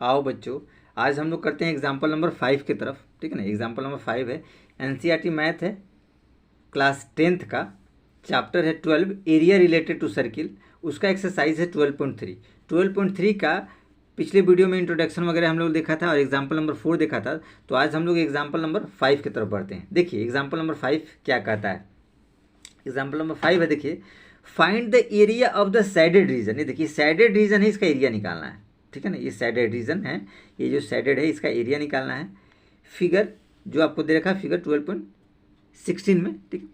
आओ बच्चों, आज हम लोग करते हैं एग्जाम्पल नंबर 5 की तरफ। ठीक है ना, एग्जाम्पल नंबर 5 है, एनसीईआरटी मैथ है, क्लास 10th का, चैप्टर है 12, एरिया रिलेटेड टू सर्किल। उसका एक्सरसाइज है 12.3। 12.3 का पिछले वीडियो में इंट्रोडक्शन वगैरह हम लोग देखा था और एग्जाम्पल नंबर 4 देखा था। तो आज हम लोग एग्जाम्पल नंबर 5 की तरफ बढ़ते हैं। देखिए एग्जाम्पल नंबर 5 क्या कहता है। एग्जाम्पल नंबर 5 है, देखिए, find the area of the shaded region. ये देखिए सैडेड रीजन है, इसका एरिया निकालना है। ठीक है ना, ये सैडेड रीजन है, ये जो सैडेड है इसका एरिया निकालना है। फिगर जो आपको दे रखा है फिगर 12.16 में। ठीक है,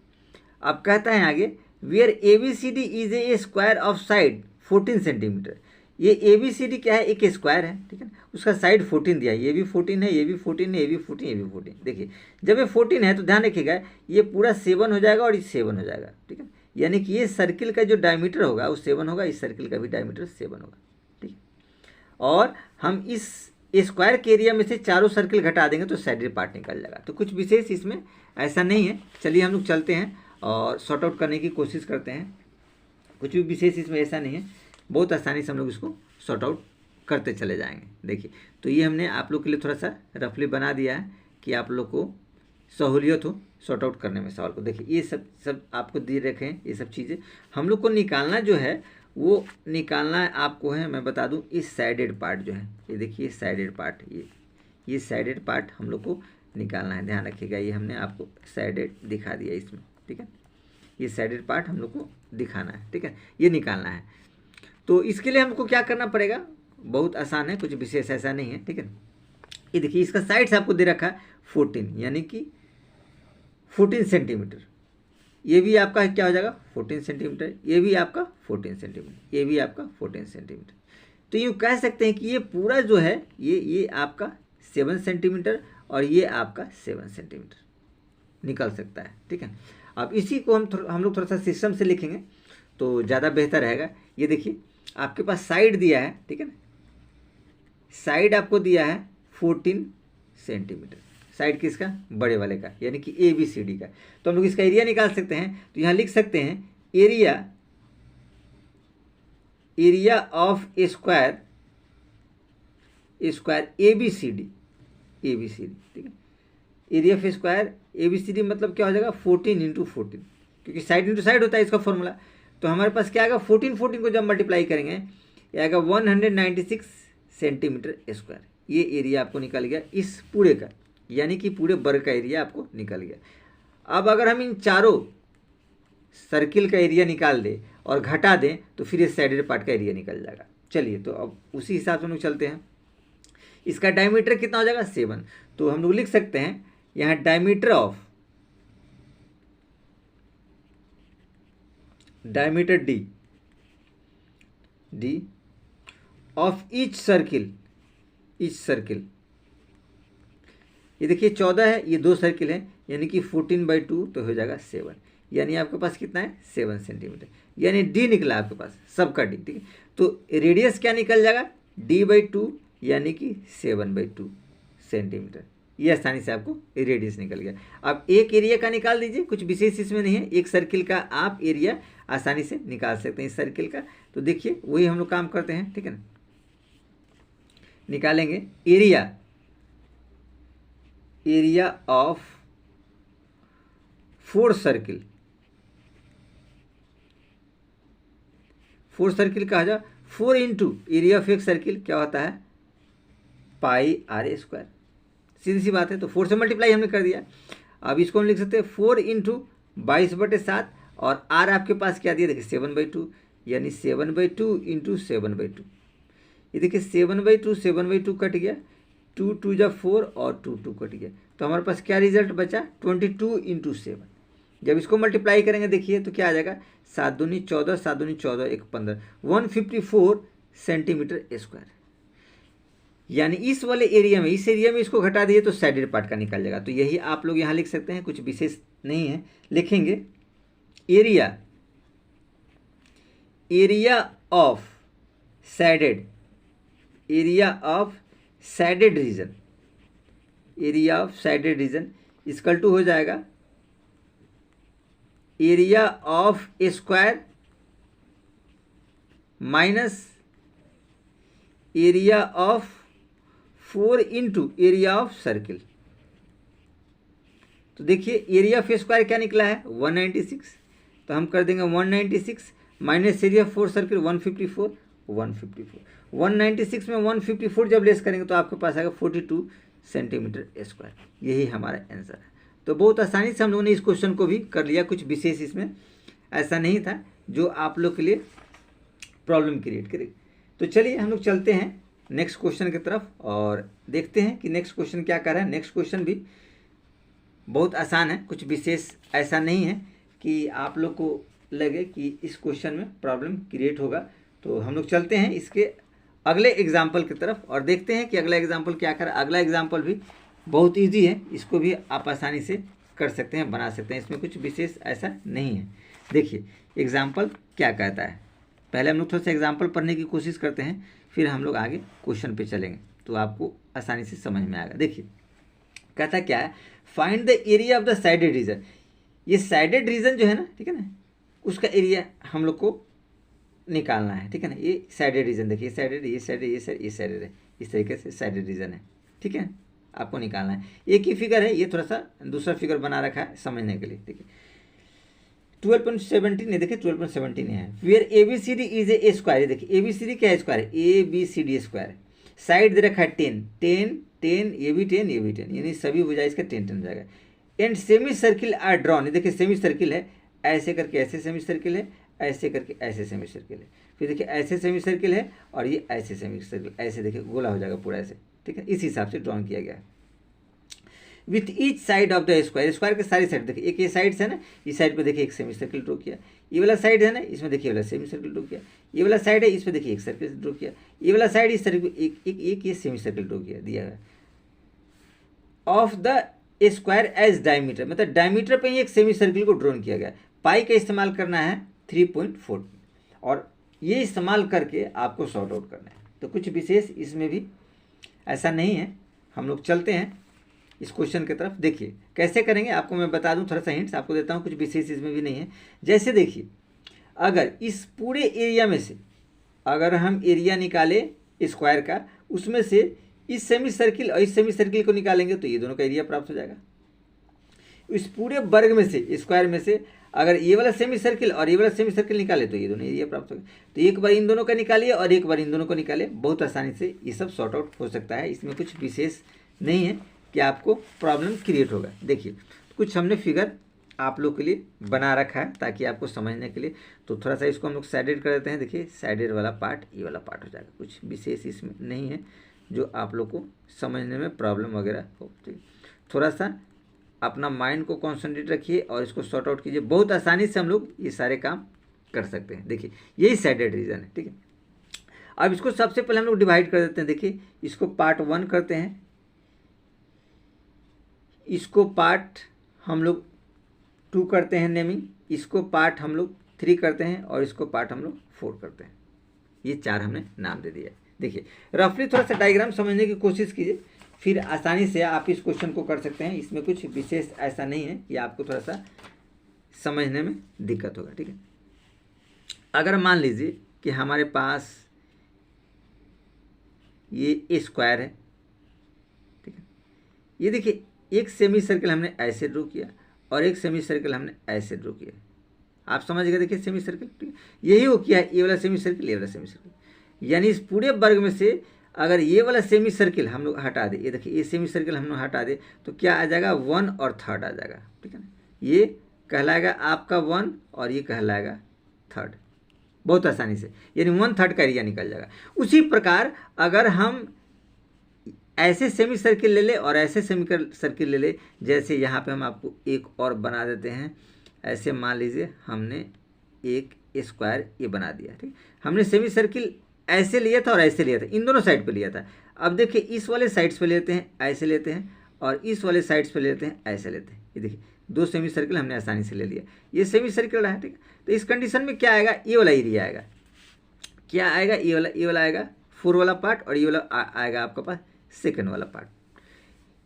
अब कहता है आगे, where A B C D is a square of side 14 centimetre. ये ए बी सी डी क्या है, एक स्क्वायर है। ठीक है, उसका साइड 14 दिया है, ये भी 14 है, ये भी 14 है, ये भी 14, ये भी 14। देखिए जब ये 14 है तो ध्यान रखिएगा ये पूरा 7 हो जाएगा और ये 7 हो जाएगा। ठीक है, यानी कि ये सर्किल का जो डायमीटर होगा वो 7 होगा, इस सर्किल का भी डायमीटर 7 होगा। ठीक है, और हम इस स्क्वायर के एरिया में से चारों सर्किल घटा देंगे तो सैडेड पार्ट निकल जाएगा। तो कुछ विशेष इसमें ऐसा नहीं है। चलिए हम लोग चलते हैं और सॉर्ट आउट करने की कोशिश करते हैं। कुछ भी विशेष इसमें ऐसा नहीं है, बहुत आसानी से हम लोग इसको सॉर्ट आउट करते चले जाएंगे। देखिए तो ये हमने आप लोग के लिए थोड़ा सा रफली बना दिया है कि आप लोग को सहूलियत हो सॉर्ट आउट करने में सवाल को। देखिए ये सब आपको दे रखे हैं, ये सब चीज़ें हम लोग को निकालना जो है वो निकालना है आपको है। मैं बता दूं इस साइडेड पार्ट जो है, ये देखिए साइडेड पार्ट, ये साइडेड पार्ट हम लोग को निकालना है। ध्यान रखिएगा, ये हमने आपको साइडेड दिखा दिया इसमें। ठीक है, ये साइडेड पार्ट हम लोग को दिखाना है। ठीक है, ये निकालना है। तो इसके लिए हमको क्या करना पड़ेगा, बहुत आसान है, कुछ विशेष ऐसा नहीं है। ठीक है, ये देखिए इसका साइड से आपको दे रखा है 14, यानी कि 14 सेंटीमीटर। ये भी आपका क्या हो जाएगा 14 सेंटीमीटर, ये भी आपका 14 सेंटीमीटर, ये भी आपका 14 सेंटीमीटर। तो यूँ कह सकते हैं कि ये पूरा जो है ये आपका 7 सेंटीमीटर और ये आपका 7 सेंटीमीटर निकल सकता है। ठीक है, अब इसी को हम लोग थोड़ा सा सिस्टम से लिखेंगे तो ज़्यादा बेहतर रहेगा। ये देखिए आपके पास साइड दिया है। ठीक है ना, साइड आपको दिया है 14 सेंटीमीटर, साइड किसका, बड़े वाले का, यानी कि ए बी सी डी का। तो हम लोग इसका एरिया निकाल सकते हैं। तो यहाँ लिख सकते हैं area of square A B C D, A B C D. ठीक है, area of square A B C D मतलब क्या हो जाएगा 14 इंटू 14, क्योंकि साइड इंटू साइड होता है इसका फॉर्मूला। तो हमारे पास क्या आएगा 14 को जब मल्टीप्लाई करेंगे ये आएगा 196 सेंटीमीटर स्क्वायर। ये एरिया आपको निकल गया इस पूरे का, यानी कि पूरे वर्ग का एरिया आपको निकल गया। अब अगर हम इन चारों सर्किल का एरिया निकाल दें और घटा दें तो फिर इस साइडेड पार्ट का एरिया निकल जाएगा। चलिए तो अब उसी हिसाब से हम लोग चलते हैं। इसका डायमीटर कितना हो जाएगा 7। तो हम लोग लिख सकते हैं यहाँ diameter D of each circle, ये देखिए 14 है, ये 2 सर्किल है, यानी कि 14/2 तो हो जाएगा 7, यानी आपके पास कितना है 7 सेंटीमीटर, यानी डी निकला आपके पास सबका डी। ठीक है, तो रेडियस क्या निकल जाएगा d/2, यानी कि 7/2 सेंटीमीटर। ये आसानी से आपको रेडियस निकल गया। अब एक एरिया का निकाल दीजिए, कुछ विशेष इसमें नहीं है, एक सर्किल का आप एरिया आसानी से निकाल सकते हैं इस सर्किल का। तो देखिए वही हम लोग काम करते हैं। ठीक है ना, निकालेंगे एरिया ऑफ 4 सर्किल, 4 सर्किल कहा जा 4 इंटू एरिया ऑफ एक सर्किल क्या होता है πr²। सीधी सी बात है, तो 4 से मल्टीप्लाई हमने कर दिया। अब इसको हम लिख सकते हैं 4 इंटू 22/7 और r आपके पास क्या दिया देखिए 7/2, यानी 7/2 इंटू 7/2। ये देखिए 7/2 कट गया, 2 2 जा 4 और 2 2 कट गया। तो हमारे पास क्या रिजल्ट बचा 22 इंटू 7। जब इसको मल्टीप्लाई करेंगे देखिए तो क्या आ जाएगा 7 दूनी 14, 7 दूनी 14, 1 15, 154 सेंटीमीटर स्क्वायर। यानी इस वाले एरिया में, इस एरिया में इसको घटा दिए तो साइडेड पार्ट का निकल जाएगा। तो यही आप लोग यहाँ लिख सकते हैं, कुछ विशेष नहीं है। लिखेंगे area of shaded region equal to हो जाएगा area of square minus area of 4 into area of circle. तो देखिए एरिया ऑफ स्क्वायर क्या निकला है 196, तो हम कर देंगे 196 माइनस एरिया 4 सर्किल 154 196 में 154 जब लेस करेंगे तो आपके पास आएगा 42 सेंटीमीटर स्क्वायर। यही हमारा आंसर है। तो बहुत आसानी से हम लोगों ने इस क्वेश्चन को भी कर लिया, कुछ विशेष इसमें ऐसा नहीं था जो आप लोग के लिए प्रॉब्लम क्रिएट करेगी। तो चलिए हम लोग चलते हैं नेक्स्ट क्वेश्चन की तरफ और देखते हैं कि नेक्स्ट क्वेश्चन क्या कर रहा है। नेक्स्ट क्वेश्चन भी बहुत आसान है, कुछ विशेष ऐसा नहीं है कि आप लोग को लगे कि इस क्वेश्चन में प्रॉब्लम क्रिएट होगा। तो हम लोग चलते हैं इसके अगले एग्जाम्पल की तरफ और देखते हैं कि अगला एग्जाम्पल क्या कर रहा है। अगला एग्जाम्पल भी बहुत ईजी है, इसको भी आप आसानी से कर सकते हैं, बना सकते हैं, इसमें कुछ विशेष ऐसा नहीं है। देखिए एग्जाम्पल क्या कहता है, पहले हम लोग थोड़ा सा एग्जाम्पल पढ़ने की कोशिश करते हैं, फिर हम लोग आगे क्वेश्चन पे चलेंगे तो आपको आसानी से समझ में आएगा। देखिए कहता क्या है, find the area of the shaded region. ये साइडेड रीजन जो है ना, ठीक है ना, उसका एरिया हम लोग को निकालना है, ठीक है ना। ये साइडेड रीजन देखिए, साइडेड, ये साइडेड, ये साइड, ये साइडेड है, इस तरीके से साइडेड रीजन है, ठीक है, आपको निकालना है। एक ही फिगर है, ये थोड़ा सा दूसरा फिगर बना रखा है समझने के लिए, ठीक है। 12.17 देखिए 12.17 है। Where ABCD is a square, देखिए ABCD क्या है, स्क्वायर है, ABCD स्क्वायर। साइड दे रखा है 10 10 10, ये भी 10 ये भी 10, यानी सभी भुजा इसका 10 10 हो जाएगा। And semi circle are drawn, देखिए सेमी सर्किल है, ऐसे करके ऐसे सेमी सर्किल है, ऐसे करके ऐसे सेमी सर्किल है, फिर देखिए ऐसे सेमी सर्किल है और ये ऐसे सेमी सर्किल, ऐसे देखिए गोला हो जाएगा पूरा ऐसे, ठीक है। इस हिसाब से ड्रॉन किया गया है। With each side of the square, square के सारी साइड देखिए, एक ये साइड है ना, इस साइड पे देखिए एक सेमी सर्किल ड्रॉ किया, ये वाला साइड है ना, इसमें देखिए वाला सेमी सर्किल ड्रॉ किया, ये वाला साइड है इस पे देखिए एक सर्किल ड्रॉ किया, ये वाला साइड इस सर्किल एक ये सेमी सर्किल ड्रॉ किया दिया है। Of the square as diameter, मतलब डायमीटर पे ही एक सेमी सर्किल को ड्रॉ किया गया। पाई का इस्तेमाल करना है 3.4 और ये इस्तेमाल करके आपको सॉर्ट आउट करना है। तो कुछ विशेष इसमें भी ऐसा नहीं है। हम लोग चलते हैं इस क्वेश्चन की तरफ। देखिए कैसे करेंगे आपको मैं बता दूं, थोड़ा सा हिंट्स आपको देता हूं, कुछ विशेष इसमें भी नहीं है। जैसे देखिए अगर इस पूरे एरिया में से अगर हम एरिया निकाले स्क्वायर का, उसमें से इस सेमी सर्किल और इस सेमी सर्किल को निकालेंगे तो ये दोनों का एरिया प्राप्त हो जाएगा। इस पूरे वर्ग में से, स्क्वायर में से अगर ये वाला सेमी सर्किल और ये वाला सेमी सर्किल निकाले तो ये दोनों एरिया प्राप्त होगा। तो एक बार इन दोनों का निकालिए और एक बार इन दोनों को निकालिए, बहुत आसानी से ये सब सॉर्ट आउट हो सकता है। इसमें कुछ विशेष नहीं है कि आपको प्रॉब्लम क्रिएट होगा। देखिए कुछ हमने फिगर आप लोग के लिए बना रखा है ताकि आपको समझने के लिए, तो थोड़ा सा इसको हम लोग साइडेड कर देते हैं। देखिए साइडेड वाला पार्ट ये वाला पार्ट हो जाएगा, कुछ विशेष इसमें नहीं है जो आप लोग को समझने में प्रॉब्लम वगैरह हो। ठीक, थोड़ा सा अपना माइंड को कॉन्सेंट्रेट रखिए और इसको सॉर्ट आउट कीजिए, बहुत आसानी से हम लोग ये सारे काम कर सकते हैं। देखिए यही साइडेड रीजन है, ठीक है। अब इसको सबसे पहले हम लोग डिवाइड कर देते हैं। देखिए इसको पार्ट 1 करते हैं, इसको पार्ट हम लोग 2 करते हैं नेमिंग, इसको पार्ट हम लोग 3 करते हैं और इसको पार्ट हम लोग 4 करते हैं। ये 4 हमने नाम दे दिया है। देखिए रफली थोड़ा सा डायग्राम समझने की कोशिश कीजिए, फिर आसानी से आप इस क्वेश्चन को कर सकते हैं। इसमें कुछ विशेष ऐसा नहीं है कि आपको थोड़ा सा समझने में दिक्कत होगा, ठीक है। अगर मान लीजिए कि हमारे पास ये स्क्वायर है, ठीक है, ये देखिए एक सेमी सर्किल हमने ऐसे ड्रॉ किया और एक सेमी सर्किल हमने ऐसे ड्रॉ किया, आप समझ गए। देखिए सेमी सर्किल, ठीक है, यही वो किया है, ये वाला सेमी सर्किल, ये वाला सेमी सर्किल, यानी इस पूरे वर्ग में से अगर ये वाला सेमी सर्किल हम लोग हटा दे, ये देखिए ये सेमी सर्किल हम लोग हटा दे तो क्या आ जाएगा 1 और 3 आ जाएगा, ठीक है ना। ये कहलाएगा आपका 1 और ये कहलाएगा 3, बहुत आसानी से, यानी 1/3 का एरिया निकल जाएगा। उसी प्रकार अगर हम ऐसे सेमी सर्किल ले ले और ऐसे सेमी सर्किल ले ले, जैसे यहाँ पे हम आपको एक और बना देते हैं, ऐसे मान लीजिए हमने एक स्क्वायर ये बना दिया, ठीक। हमने सेमी सर्किल ऐसे लिया था और ऐसे लिया था, इन दोनों साइड पे लिया था। अब देखिए इस वाले साइड्स पे लेते हैं, ऐसे लेते हैं, और इस वाले साइड्स पे लेते हैं, ऐसे लेते हैं। ये देखिए 2 सेमी सर्किल हमने आसानी से ले लिया, ये सेमी सर्किल रहा है, ठीक है। तो इस कंडीशन में क्या आएगा, ये वाला एरिया आएगा, क्या आएगा, ये वाला आएगा 4 वाला पार्ट, और ये वाला आएगा आपके पास सेकेंड वाला पार्ट।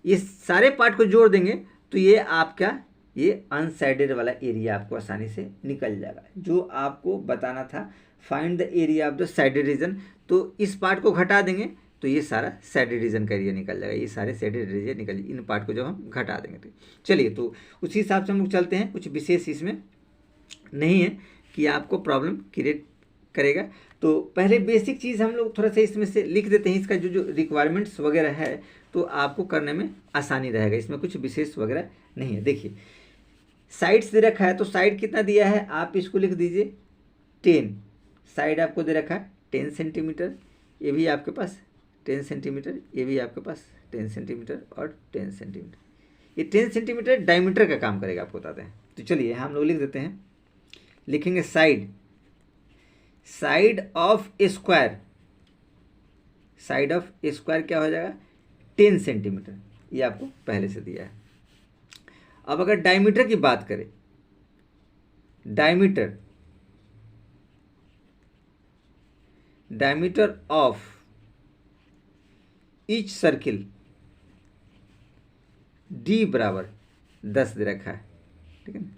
ये सारे पार्ट को जोड़ देंगे तो ये आपका ये अनसाइडेड वाला एरिया आपको आसानी से निकल जाएगा। जो आपको बताना था find the area of the shaded region, तो इस पार्ट को घटा देंगे तो ये सारा सैडेड रीजन का एरिया निकल जाएगा, ये सारे सैडेड रीजन निकल इन पार्ट को जब हम घटा देंगे तो चलिए, तो उसी हिसाब से हम लोग चलते हैं। कुछ विशेष इसमें नहीं है कि आपको प्रॉब्लम क्रिएट करेगा। तो पहले बेसिक चीज़ हम लोग थोड़ा सा इसमें से लिख देते हैं, इसका जो रिक्वायरमेंट्स वगैरह है तो आपको करने में आसानी रहेगा, इसमें कुछ विशेष वगैरह नहीं है। देखिए साइड्स दे रखा है, तो साइड कितना दिया है आप इसको लिख दीजिए 10, साइड आपको दे रखा है 10 सेंटीमीटर, ये भी आपके पास 10 सेंटीमीटर, ये भी आपके पास 10 सेंटीमीटर और 10 सेंटीमीटर। ये 10 सेंटीमीटर डायमीटर का काम करेगा, आपको बताते हैं। तो चलिए हम लोग लिख देते हैं, लिखेंगे side, side of square, side of square क्या हो जाएगा 10 सेंटीमीटर, ये आपको पहले से दिया है। अब अगर डायमीटर की बात करें, diameter, diameter of each circle D बराबर 10 दे रखा है, ठीक है ना।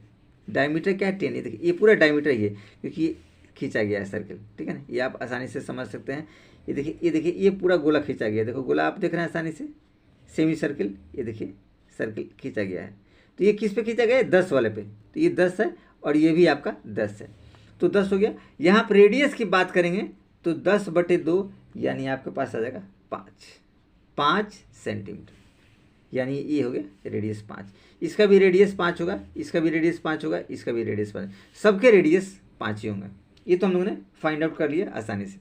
डायमीटर क्या है 10, ये देखिए ये पूरा डायमीटर ही है क्योंकि ये खींचा गया है सर्किल, ठीक है ना, ये आप आसानी से समझ सकते हैं। ये देखिए, ये देखिए ये पूरा गोला खींचा गया है, देखो गोला आप देख रहे हैं आसानी से, सेमी सर्किल, ये देखिए सर्किल खींचा गया है। तो ये किस पे खींचा गया है 10 वाले पे, तो ये 10 है और ये भी आपका 10 है, तो 10 हो गया। यहाँ पर रेडियस की बात करेंगे तो 10/2 यानी आपके पास आ जाएगा 5 सेंटीमीटर, यानी ये हो गया रेडियस 5। इसका भी रेडियस 5 होगा, इसका भी रेडियस 5 होगा, इसका भी रेडियस 5, सबके रेडियस 5 ही होंगे। ये तो हम लोगों ने फाइंड आउट कर लिया आसानी से।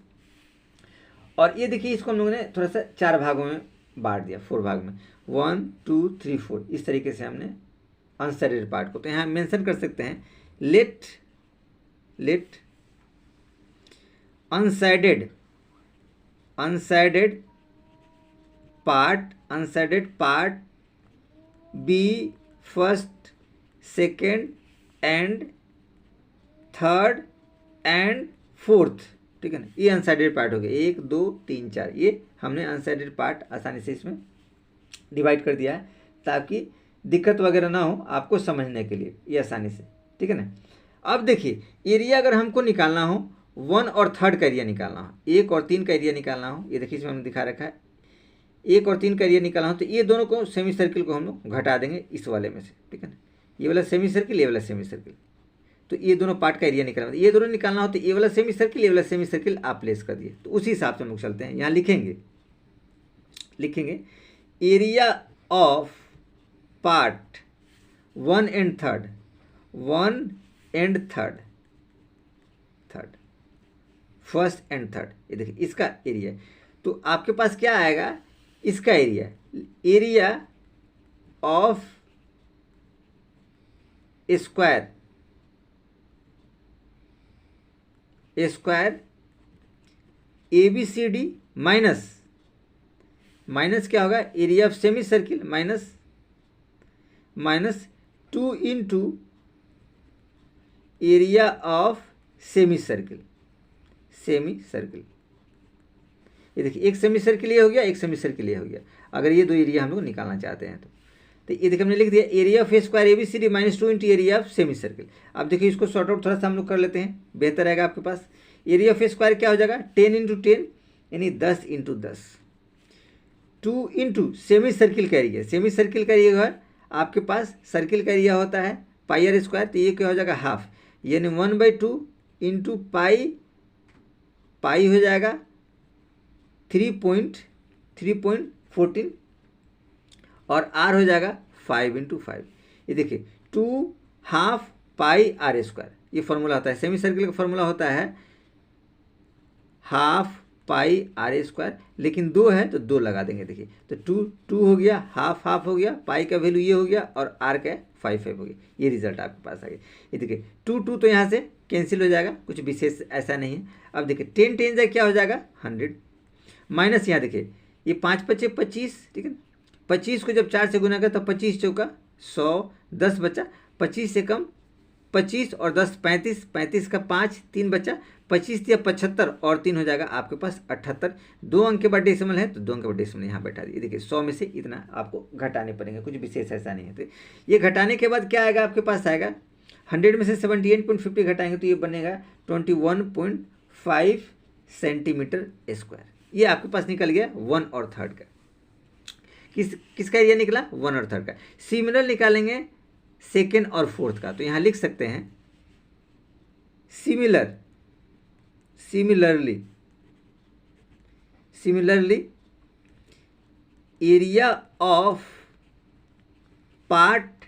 और ये देखिए इसको हम लोगों ने थोड़ा सा 4 भागों में बांट दिया, 4 भाग में, 1 2 3 4, इस तरीके से हमने अनसाइडेड पार्ट को। तो यहाँ मेंशन कर सकते हैं let unsided part B first, second and third and fourth, ठीक है ना। ये अनसाइडेड पार्ट हो गया, 1 2 3 4, ये हमने अनसाइडेड पार्ट आसानी से इसमें डिवाइड कर दिया है ताकि दिक्कत वगैरह ना हो आपको समझने के लिए, ये आसानी से, ठीक है ना। अब देखिए एरिया अगर हमको निकालना हो 1 और 3 का एरिया निकालना हो, 1 और 3 का एरिया निकालना हो, ये देखिए इसमें हमने दिखा रखा है 1 और 3 का एरिया निकालना हो, तो ये दोनों को सेमी सर्किल को हम लोग घटा देंगे इस वाले में से, ठीक है ना। ये वाला सेमी सर्किल, ये वाला सेमी सर्किल, तो ये दोनों पार्ट का एरिया निकालना, ये दोनों निकालना हो तो ये वाला सेमी सर्किल, ये वाला सेमी सर्किल आप प्लेस कर दिए। तो उसी हिसाब से हम लोग चलते हैं, यहाँ लिखेंगे area of part 1 and 3, 1 and 3, first and third, ये देखिए इसका एरिया। तो आपके पास क्या आएगा, इसका area of square ABCD minus क्या होगा area of semi circle minus 2 into area of semi circle. ये देखिए एक सेमी सर्किल ये हो गया, एक सेमी सर्किल ये हो गया, अगर ये दो एरिया हम लोग निकालना चाहते हैं तो ये देखिए हमने लिख दिया area of square ABCD minus 2 into area of semi circle. अब देखिए इसको सॉर्ट आउट थोड़ा सा हम लोग कर लेते हैं, बेहतर रहेगा आपके पास। एरिया ऑफ स्क्वायर क्या हो जाएगा 10 into 10 यानी 10 into 10, 2 into सेमी सर्किल का एरिया, सेमी सर्किल का एरिया है आपके पास, सर्किल का एरिया होता है पाई आर स्क्वायर, तो ये क्या हो जाएगा हाफ, यानी 1/2 इंटू पाई हो जाएगा 3.14 और आर हो जाएगा 5 into 5। ये देखिए 2/2 पाई आर स्क्वायर, ये फॉर्मूला होता है, सेमी सर्किल का फॉर्मूला होता है हाफ पाई आर स्क्वायर, लेकिन 2 है तो 2 लगा देंगे। देखिए तो 2 हो गया, हाफ हो गया, पाई का वैल्यू ये हो गया और आर का 5 हो गया, ये रिजल्ट आपके पास आ गया। ये देखिए 2 तो यहाँ से कैंसिल हो जाएगा, कुछ विशेष ऐसा नहीं है। अब देखिए 10 क्या हो जाएगा 100, माइनस यहाँ देखिए ये 5 × 5 = 25, ठीक है। 25 को जब 4 से गुना कर तो 25 चौका 100, 10 बचा, 25 से कम 25 और 10 35, 35 का 5, 3 बचा, 25 या 75 और 3 हो जाएगा आपके पास 78। 2 अंक के बाद डेसिमल है तो 2 अंक के बाद डेसिमल यहाँ बैठा दिए। देखिए 100 में से इतना आपको घटाने पड़ेंगे, कुछ विशेष ऐसा नहीं है। तो ये घटाने के बाद क्या आएगा आपके पास आएगा 100 में से 78.50 घटाएंगे तो ये बनेगा 21.5 सेंटीमीटर स्क्वायर। ये आपके पास निकल गया 1 और 3 का। किसका एरिया निकला? 1 और 3 का। सिमिलर निकालेंगे 2nd और 4th का, तो यहाँ लिख सकते हैं similarly area of part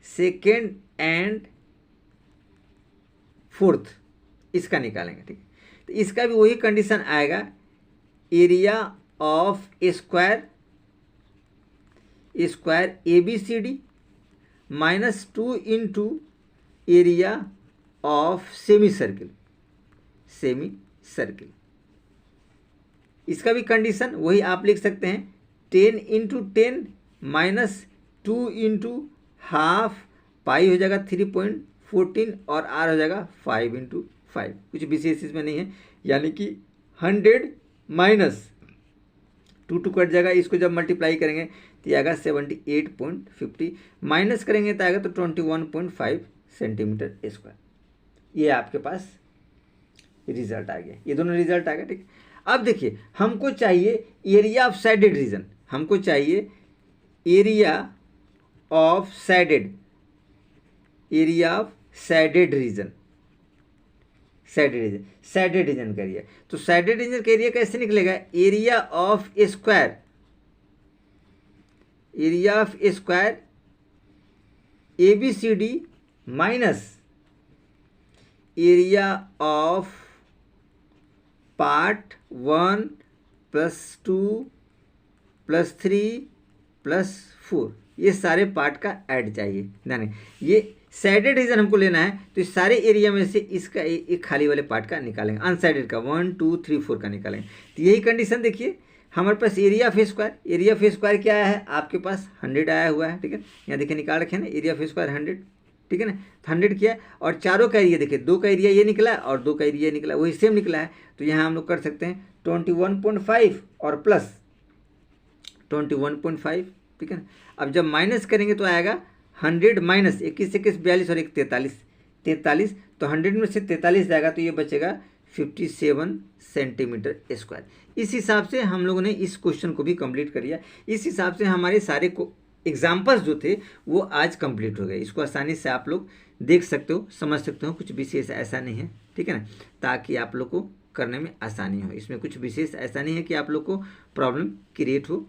2nd and 4th इसका निकालेंगे, ठीक है। तो इसका भी वही कंडीशन आएगा, area of square ABCD -2 into area of semi circle. इसका भी कंडीशन वही आप लिख सकते हैं, 10 इंटू 10 -2 इंटू हाफ, पाई हो जाएगा 3.14 और आर हो जाएगा 5 इंटू 5। कुछ विशेष इसमें नहीं है, यानी कि 100 माइनस 2 कट जाएगा, इसको जब मल्टीप्लाई करेंगे तो ये आएगा 78.50, माइनस करेंगे तो आएगा तो 21.5 सेंटीमीटर स्क्वायर। ये आपके पास रिजल्ट आ गया, ये दोनों रिजल्ट आ गया, ठीक। अब देखिए हमको चाहिए एरिया ऑफ साइडेड रीजन, हमको चाहिए एरिया ऑफ साइडेड रीजन का एरिया। तो साइडेड रीजन का एरिया कैसे निकलेगा? Area of square ABCD minus area of part 1 +2 +3 +4, ये सारे पार्ट का ऐड चाहिए। ध्यान, ये साइडेड रीजन हमको लेना है, तो इस सारे एरिया में से इसका एक खाली वाले पार्ट का निकालेंगे, अनसाइडेड का 1 2 3 4 का निकालेंगे। तो यही कंडीशन देखिए, हमारे पास एरिया ऑफ स्क्वायर क्या आया है आपके पास? 100 आया हुआ है, ठीक है। यहाँ देखिए निकाल रखे ना, एरिया ऑफ स्क्वायर 100, ठीक है ना। 100 किया, और चारों का एरिया देखिए, 2 का एरिया ये निकला और 2 का एरिया निकला, वही सेम निकला है। तो यहाँ हम लोग कर सकते हैं 21.5 और प्लस 21.5, ठीक है ना। अब जब माइनस करेंगे तो आएगा 100 माइनस 21 42 और 1 43, तो 100 में से 43 जाएगा तो ये बचेगा 57 सेंटीमीटर स्क्वायर। इस हिसाब से हम लोगों ने इस क्वेश्चन को भी कंप्लीट कर लिया। इस हिसाब से हमारे सारे एग्जाम्पल्स जो थे वो आज कंप्लीट हो गए। इसको आसानी से आप लोग देख सकते हो, समझ सकते हो, कुछ विशेष ऐसा नहीं है, ठीक है ना, ताकि आप लोग को करने में आसानी हो। इसमें कुछ विशेष ऐसा नहीं है कि आप लोग को प्रॉब्लम क्रिएट हो,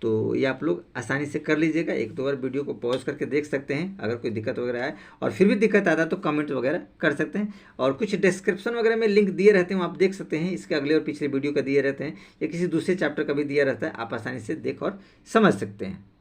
तो ये आप लोग आसानी से कर लीजिएगा। 1-2 बार वीडियो को पॉज करके देख सकते हैं, अगर कोई दिक्कत वगैरह है, और फिर भी दिक्कत आता है तो कमेंट वगैरह कर सकते हैं। और कुछ डिस्क्रिप्शन वगैरह में लिंक दिए रहते हैं, आप देख सकते हैं, इसके अगले और पिछले वीडियो का दिए रहते हैं, या किसी दूसरे चैप्टर का भी दिया रहता है, आप आसानी से देख और समझ सकते हैं।